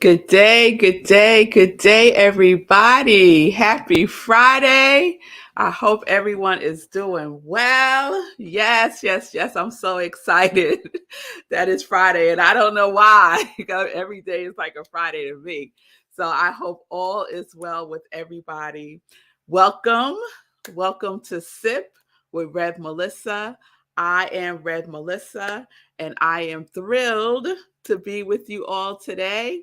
Good day, good day, good day, everybody. Happy Friday. I hope everyone is doing well. Yes, yes, yes. I'm so excited that it's Friday, and I don't know why. Because every day is like a Friday to me. So I hope all is well with everybody. Welcome. Welcome to SIP with Rev Melissa. I am Rev Melissa, and I am thrilled to be with you all today.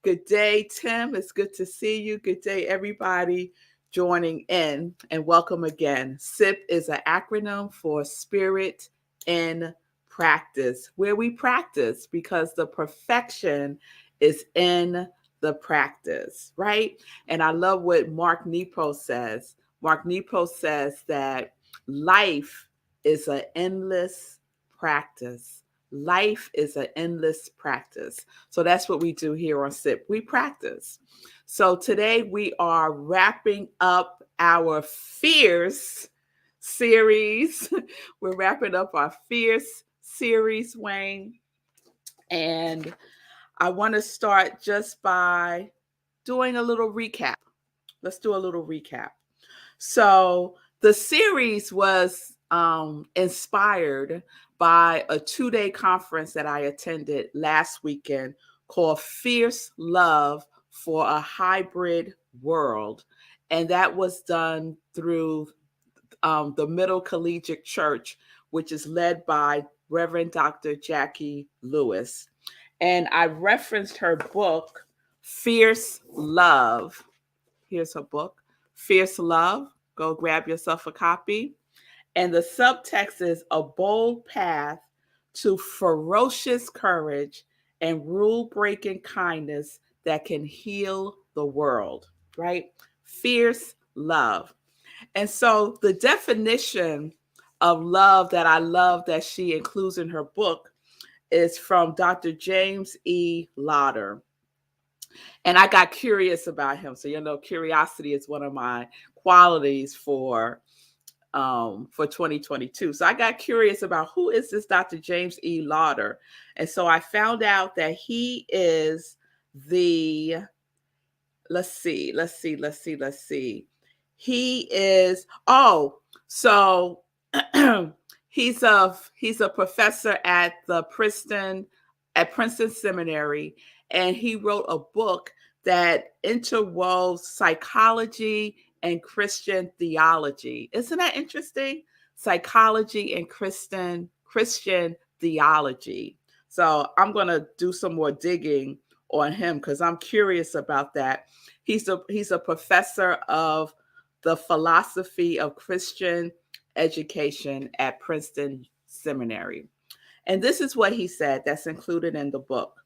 Good day, Tim. It's good to see you. Good day, everybody joining in, and welcome again. SIP is an acronym for Spirit in Practice, where we practice because the perfection is in the practice, right? And I love what Mark Nepo says. Mark Nepo says that life is an endless practice. Life is an endless practice. So that's what we do here on SIP. We practice. So today we are wrapping up our Fierce series. We're wrapping up our Fierce series, Wayne. And I want to start just by doing a little recap. Let's do a little recap. So the series was inspired by a 2-day conference that I attended last weekend called Fierce Love for a Hybrid World. And that was done through the Middle Collegiate Church, which is led by Reverend Dr. Jackie Lewis. And I referenced her book, Fierce Love. Here's her book, Fierce Love. Go grab yourself a copy. And the subtext is a bold path to ferocious courage and rule breaking kindness that can heal the world, right? Fierce love. And so the definition of love that I love that she includes in her book is from Dr. James E. Lauder. And I got curious about him. So, curiosity is one of my qualities for 2022. So I got curious about who is this Dr. James E. Lauder. And so I found out that he is the, let's see. He is, so he's a professor at Princeton Seminary, and he wrote a book that interwove psychology and Christian theology. Isn't that interesting? Psychology and Christian theology. So I'm going to do some more digging on him because I'm curious about that. He's a professor of the philosophy of Christian education at Princeton Seminary. And this is what he said that's included in the book.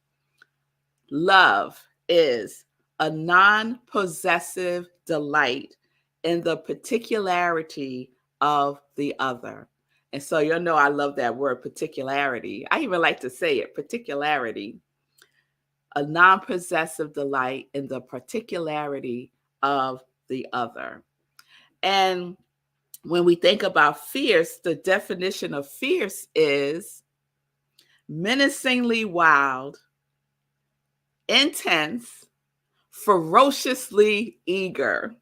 Love is a non-possessive delight in the particularity of the other. And so I love that word particularity. I even like to say it, particularity. A non-possessive delight in the particularity of the other. And when we think about fierce, the definition of fierce is menacingly wild, intense, ferociously eager.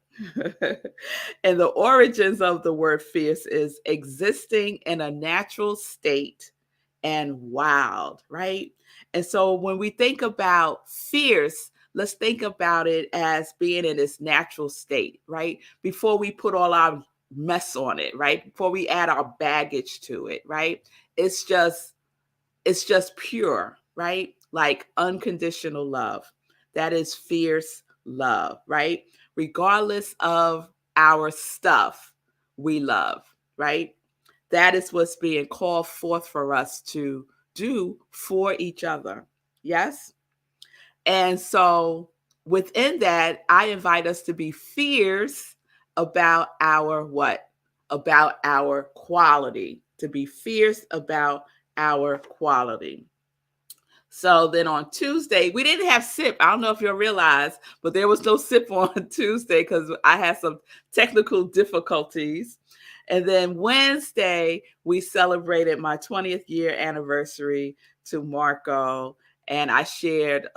And the origins of the word fierce is existing in a natural state and wild, right? And so when we think about fierce, let's think about it as being in its natural state, right? Before we put all our mess on it, right? Before we add our baggage to it, right? It's just pure, right? Like unconditional love. That is fierce love, right? Regardless of our stuff, we love, right? That is what's being called forth for us to do for each other. Yes? And so within that, I invite us to be fierce about our what? About our quality. To be fierce about our quality. So then on Tuesday, we didn't have SIP. I don't know if you'll realize, but there was no SIP on Tuesday because I had some technical difficulties. And then Wednesday, we celebrated my 20th year anniversary to Marco, and I shared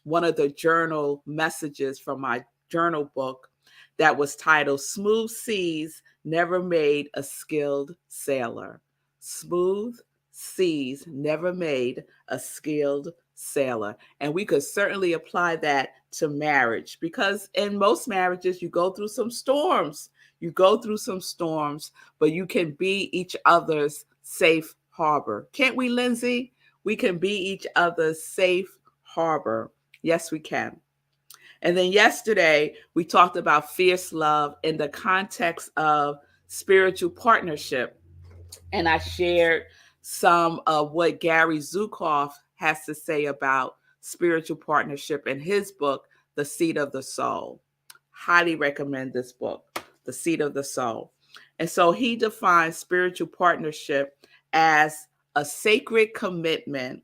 one of the journal messages from my journal book that was titled Smooth Seas Never Made a Skilled Sailor. Smooth seas never made a skilled sailor. And we could certainly apply that to marriage, because in most marriages, you go through some storms. You go through some storms, but you can be each other's safe harbor. Can't we, Lindsay? We can be each other's safe harbor. Yes, we can. And then yesterday, we talked about fierce love in the context of spiritual partnership. And I shared some of what Gary Zukav has to say about spiritual partnership in his book, The Seat of the Soul. Highly recommend this book, The Seat of the Soul. And so he defines spiritual partnership as a sacred commitment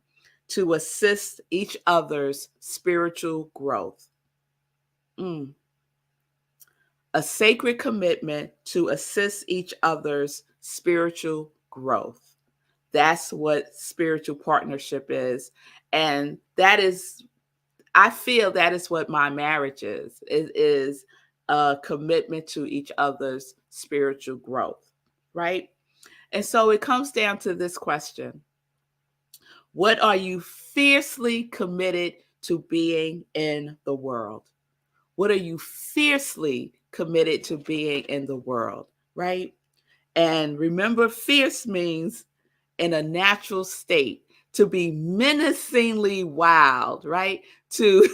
to assist each other's spiritual growth. A sacred commitment to assist each other's spiritual growth. That's what spiritual partnership is. And that is, I feel that is what my marriage is. It is a commitment to each other's spiritual growth, right? And so it comes down to this question. What are you fiercely committed to being in the world? What are you fiercely committed to being in the world, right? And remember, fierce means in a natural state, to be menacingly wild, right? To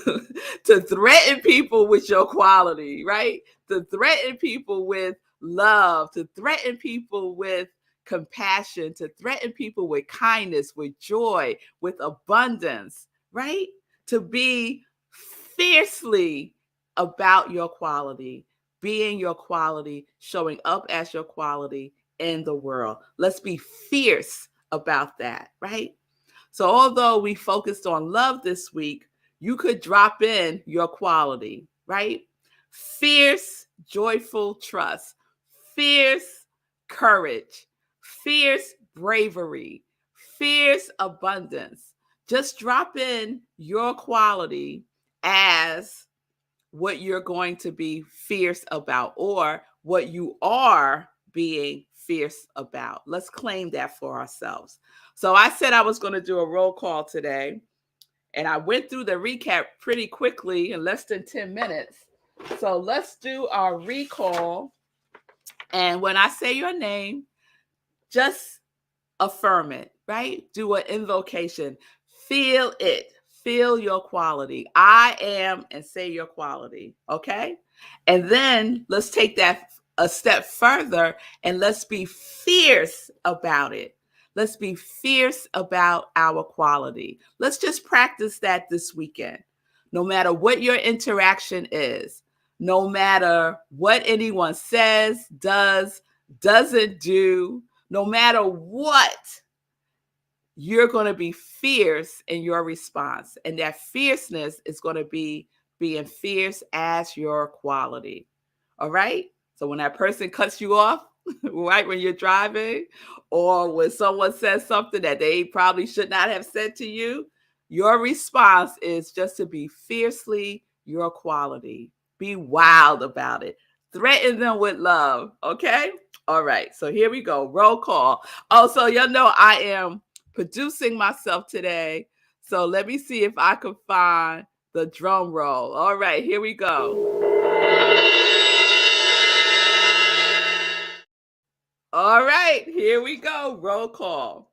to threaten people with your quality, right? To threaten people with love, to threaten people with compassion, to threaten people with kindness, with joy, with abundance, right? To be fiercely about your quality, being your quality, showing up as your quality in the world. Let's be fierce about that, right? So although we focused on love this week, you could drop in your quality, right? Fierce, joyful trust, fierce courage, fierce bravery, fierce abundance. Just drop in your quality as what you're going to be fierce about, or what you are being fierce about. Let's claim that for ourselves. So I said I was going to do a roll call today, and I went through the recap pretty quickly in less than 10 minutes. So let's do our recall. And when I say your name, just affirm it, right? Do an invocation. Feel it. Feel your quality. I am, and say your quality. Okay. And then let's take that a step further, and let's be fierce about it. Let's be fierce about our quality. Let's just practice that this weekend. No matter what your interaction is, no matter what anyone says, does, doesn't do, no matter what, you're going to be fierce in your response. And that fierceness is going to be being fierce as your quality. All right? So when that person cuts you off, right, when you're driving, or when someone says something that they probably should not have said to you, your response is just to be fiercely your quality. Be wild about it. Threaten them with love. Okay? All right. So here we go. Roll call. Oh, so y'all know I am producing myself today. So let me see if I can find the drum roll. All right, here we go. All right, here we go. Roll call.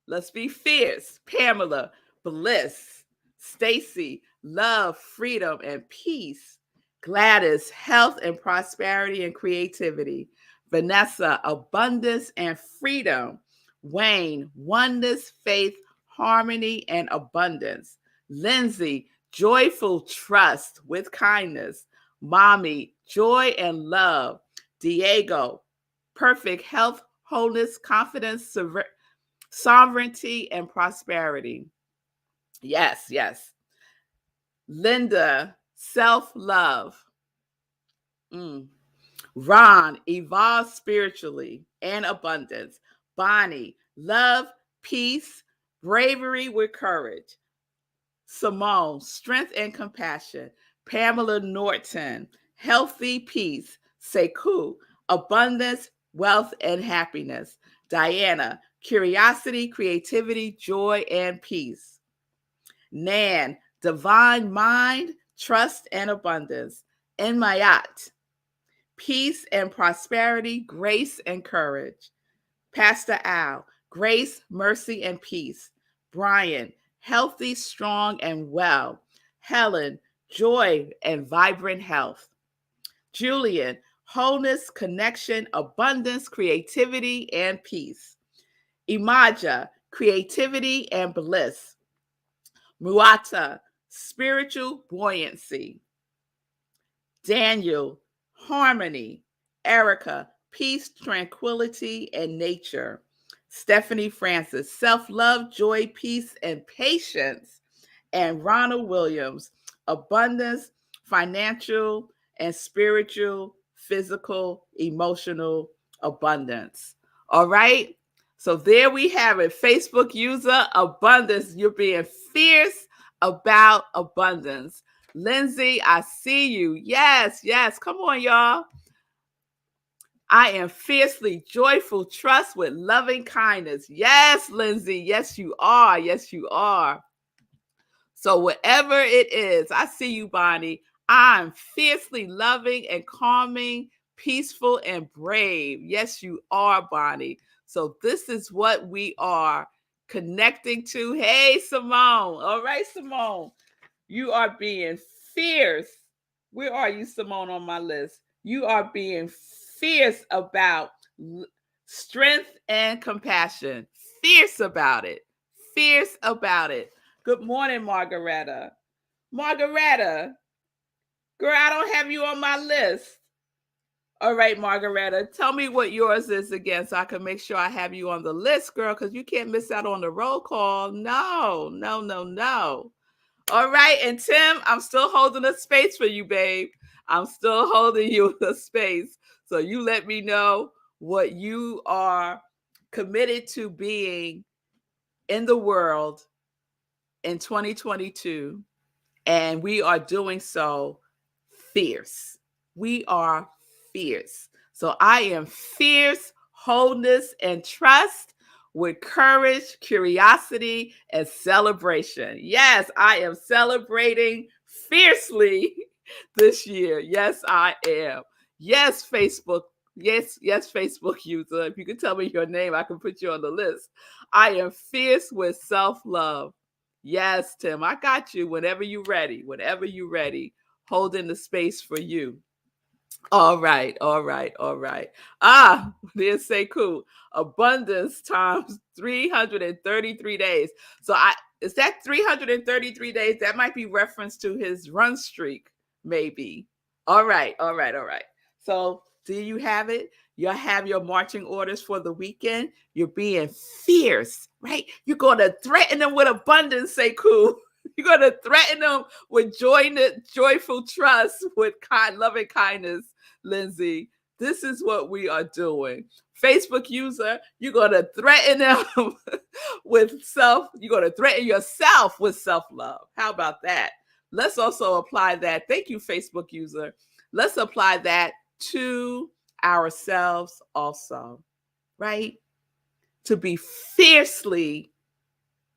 Let's be fierce. Pamela, Bliss, Stacy, love, freedom, and peace. Gladys, health and prosperity and creativity. Vanessa, abundance and freedom. Wayne, oneness, faith, harmony, and abundance. Lindsay, joyful trust with kindness. Mommy, joy and love. Diego, perfect health, wholeness, confidence, sovereignty, and prosperity. Yes, yes. Linda, self-love. Ron, evolve spiritually and abundance. Bonnie, love, peace, bravery with courage. Simone, strength and compassion. Pamela Norton, healthy peace. Sekou, abundance, wealth, and happiness. Diana, curiosity, creativity, joy, and peace. Nan, divine mind, trust, and abundance. Enmayat, peace and prosperity, grace and courage. Pastor Al, grace, mercy, and peace. Brian, healthy, strong, and well. Helen, joy and vibrant health. Julian, wholeness, connection, abundance, creativity, and peace. Imaja, creativity and bliss. Muata, spiritual buoyancy. Daniel, harmony. Erica, peace, tranquility, and nature. Stephanie Francis, self-love, joy, peace, and patience. And Ronald Williams, abundance, financial and spiritual, physical, emotional abundance. All right. So there we have it. Facebook user abundance. You're being fierce about abundance. Lindsay, I see you. Yes, yes. Come on, y'all. I am fiercely joyful, trust with loving kindness. Yes, Lindsay. Yes, you are. Yes, you are. So whatever it is, I see you, Bonnie. I'm fiercely loving and calming, peaceful and brave. Yes, you are, Bonnie. So this is what we are connecting to. Hey, Simone. All right, Simone. You are being fierce. Where are you, Simone, on my list? You are being fierce about strength and compassion. Fierce about it. Fierce about it. Good morning, Margaretta. Margaretta, girl, I don't have you on my list. All right, Margaretta, tell me what yours is again so I can make sure I have you on the list, girl, because you can't miss out on the roll call. No, no, no, no. All right, and Tim, I'm still holding a space for you, babe. I'm still holding you a space. So you let me know what you are committed to being in the world in 2022. And we are doing so fierce. We are fierce. So I am fierce, wholeness, and trust with courage, curiosity, and celebration. Yes, I am celebrating fiercely this year. Yes, I am. Yes, Facebook. Yes, yes, Facebook user. If you can tell me your name, I can put you on the list. I am fierce with self-love. Yes, Tim, I got you whenever you're ready. Whenever you're ready, holding the space for you. All right, all right, all right. There's Sekou. Abundance times 333 days. So is that 333 days? That might be reference to his run streak, maybe. All right, all right, all right. So do you have it? You have your marching orders for the weekend. You're being fierce, right? You're going to threaten them with abundance, Sekou. You're going to threaten them with joyful trust, with loving kindness, Lindsay. This is what we are doing. Facebook user, you're going to threaten them you're going to threaten yourself with self-love. How about that? Let's also apply that. Thank you, Facebook user. Let's apply that to ourselves also, right? To be fiercely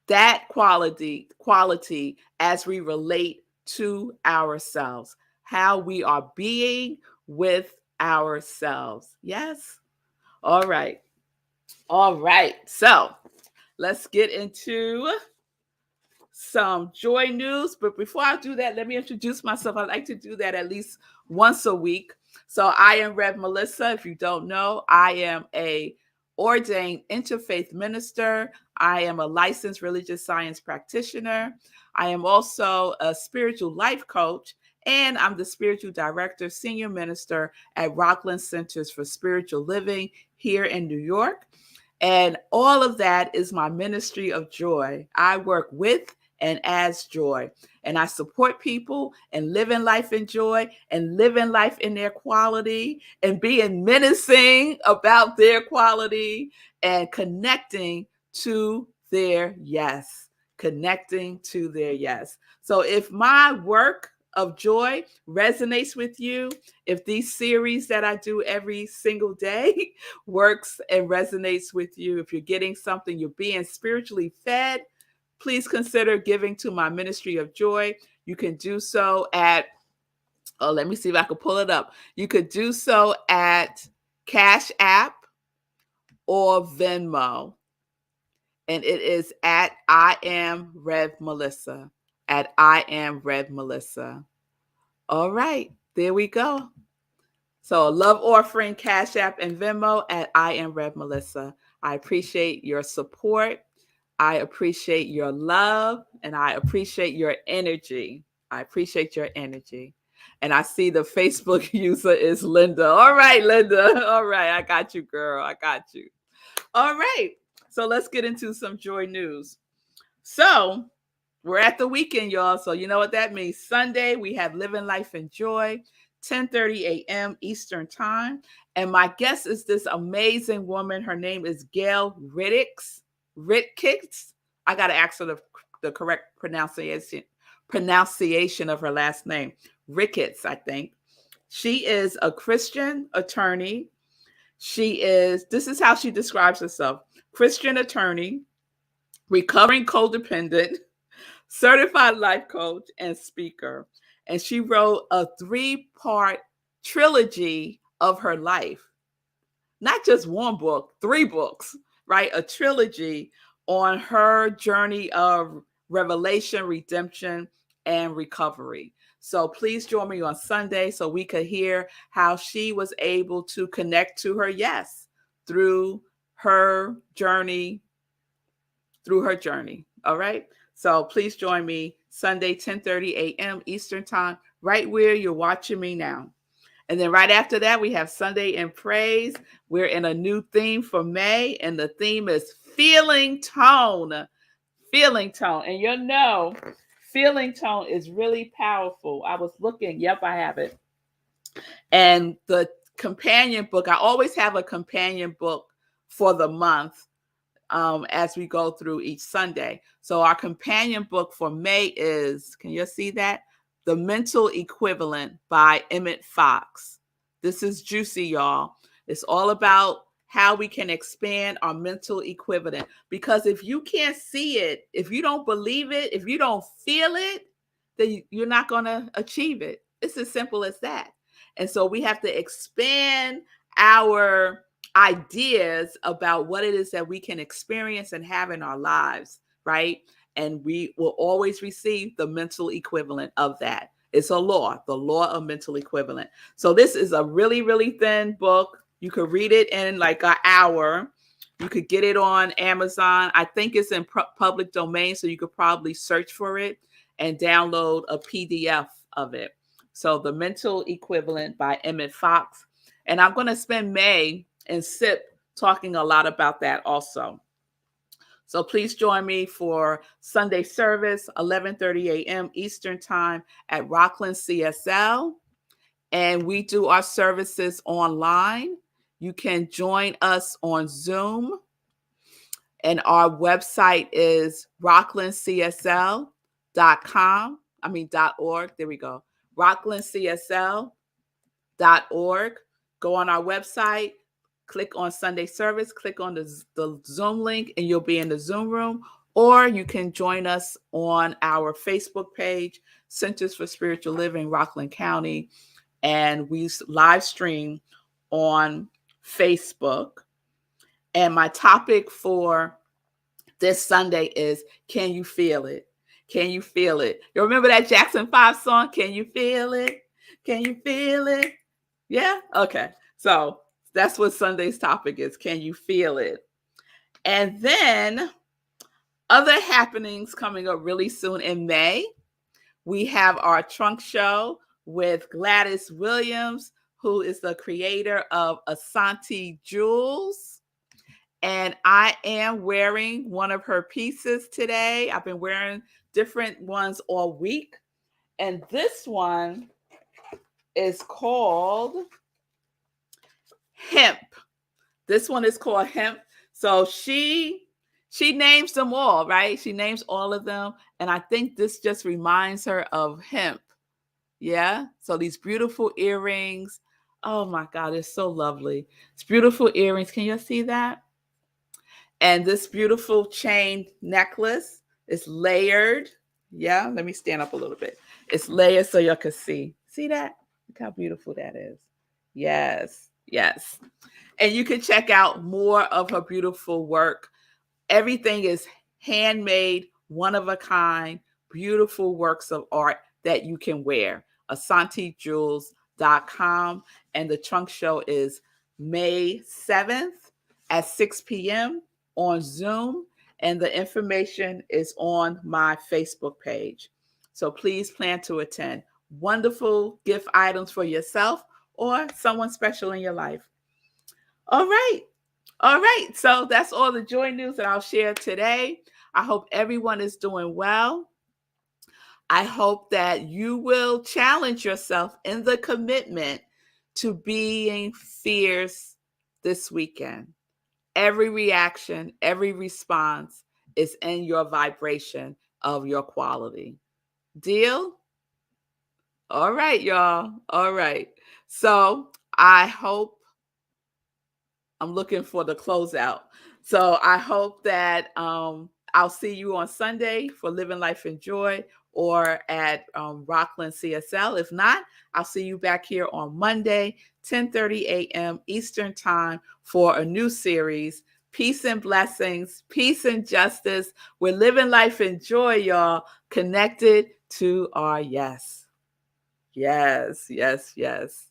that quality as we relate to ourselves, how we are being with ourselves. Yes? All right. All right. So let's get into some joy news. But before I do that, let me introduce myself. I like to do that at least once a week. So I am Rev Melissa. If you don't know, I am a ordained interfaith minister. I am a licensed religious science practitioner. I am also a spiritual life coach, and I'm the spiritual director, senior minister at Rockland Centers for Spiritual Living here in New York. And all of that is my ministry of joy. I work with and as joy. And I support people and living life in joy and living life in their quality and being menacing about their quality and connecting to their yes. connecting to their yes. So if my work of joy resonates with you, if these series that I do every single day works and resonates with you, if you're getting something, you're being spiritually fed, please consider giving to my ministry of joy. You can do so at, let me see if I can pull it up. You could do so at Cash App or Venmo. And it is at iamrevmelissa, at iamrevmelissa. All right, there we go. So love offering, Cash App, and Venmo at iamrevmelissa. I appreciate your support. I appreciate your love, and I appreciate your energy. I appreciate your energy. And I see the Facebook user is Linda. All right, Linda. All right, I got you, girl. I got you. All right. So let's get into some joy news. So we're at the weekend, y'all. So you know what that means. Sunday, we have Living Life in Joy, 10:30 a.m. Eastern Time. And my guest is this amazing woman. Her name is Gail Ricketts. I got to ask her the correct pronunciation of her last name. Ricketts, I think. She is a Christian attorney. This is how she describes herself: Christian attorney, recovering codependent, certified life coach, and speaker. And she wrote a 3-part trilogy of her life. Not just one book, 3 books, right? A trilogy on her journey of revelation, redemption, and recovery. So please join me on Sunday so we could hear how she was able to connect to her yes through her journey. All right. So please join me Sunday, 10:30 a.m. Eastern Time, right where you're watching me now. And then right after that, we have Sunday in Praise. We're in a new theme for May, and the theme is feeling tone. Feeling tone. And you'll know feeling tone is really powerful. I was looking. Yep, I have it. And the companion book, I always have a companion book for the month as we go through each Sunday. So our companion book for May is, can you see that? The Mental Equivalent by Emmett Fox. This is juicy, y'all. It's all about how we can expand our mental equivalent. Because if you can't see it, if you don't believe it, if you don't feel it, then you're not going to achieve it. It's as simple as that. And so we have to expand our ideas about what it is that we can experience and have in our lives, right? And we will always receive the mental equivalent of that. It's a law, the law of mental equivalent. So this is a really, really thin book. You could read it in like an hour. You could get it on Amazon. I think it's in public domain, so you could probably search for it and download a PDF of it. So The Mental Equivalent by Emmett Fox. And I'm going to spend May and SIP talking a lot about that also. So please join me for Sunday service, 11:30 a.m. Eastern Time at Rockland CSL. And we do our services online. You can join us on Zoom. And our website is rocklandcsl.com. .org. There we go. rocklandcsl.org. Go on our website, click on Sunday service, click on the Zoom link, and you'll be in the Zoom room. Or you can join us on our Facebook page, Centers for Spiritual Living, Rockland County. And we live stream on Facebook. And my topic for this Sunday is, can you feel it? Can you feel it? You remember that Jackson 5 song, Can You Feel It? Can you feel it? Yeah? Okay. So that's what Sunday's topic is. Can you feel it? And then other happenings coming up really soon in May. We have our trunk show with Gladys Williams, who is the creator of Asante Jewels. And I am wearing one of her pieces today. I've been wearing different ones all week. And this one is called Hemp. This one is called Hemp. So she She names them all, right? She names all of them. And I think this just reminds her of hemp. Yeah. So these beautiful earrings. Oh my God, it's so lovely. It's beautiful earrings. Can you see that? And this beautiful chain necklace is layered. Yeah. Let me stand up a little bit. It's layered so y'all can see. See that? Look how beautiful that is. Yes. Yes. And you can check out more of her beautiful work. Everything is handmade, one of a kind, beautiful works of art that you can wear. AsanteJewels.com. And the trunk show is May 7th at 6 p.m. on Zoom. And the information is on my Facebook page. So please plan to attend. Wonderful gift items for yourself or someone special in your life. All right. All right. So that's all the joy news that I'll share today. I hope everyone is doing well. I hope that you will challenge yourself in the commitment to being fierce this weekend. Every reaction, every response is in your vibration of your quality. Deal? All right, y'all. All right. So I hope I'm looking for the closeout. So I hope that I'll see you on Sunday for Living Life in Joy or at Rockland CSL. If not, I'll see you back here on Monday, 10:30 a.m. Eastern Time for a new series, Peace and Blessings, Peace and Justice. We're living life in joy, y'all, connected to our yes. Yes, yes, yes.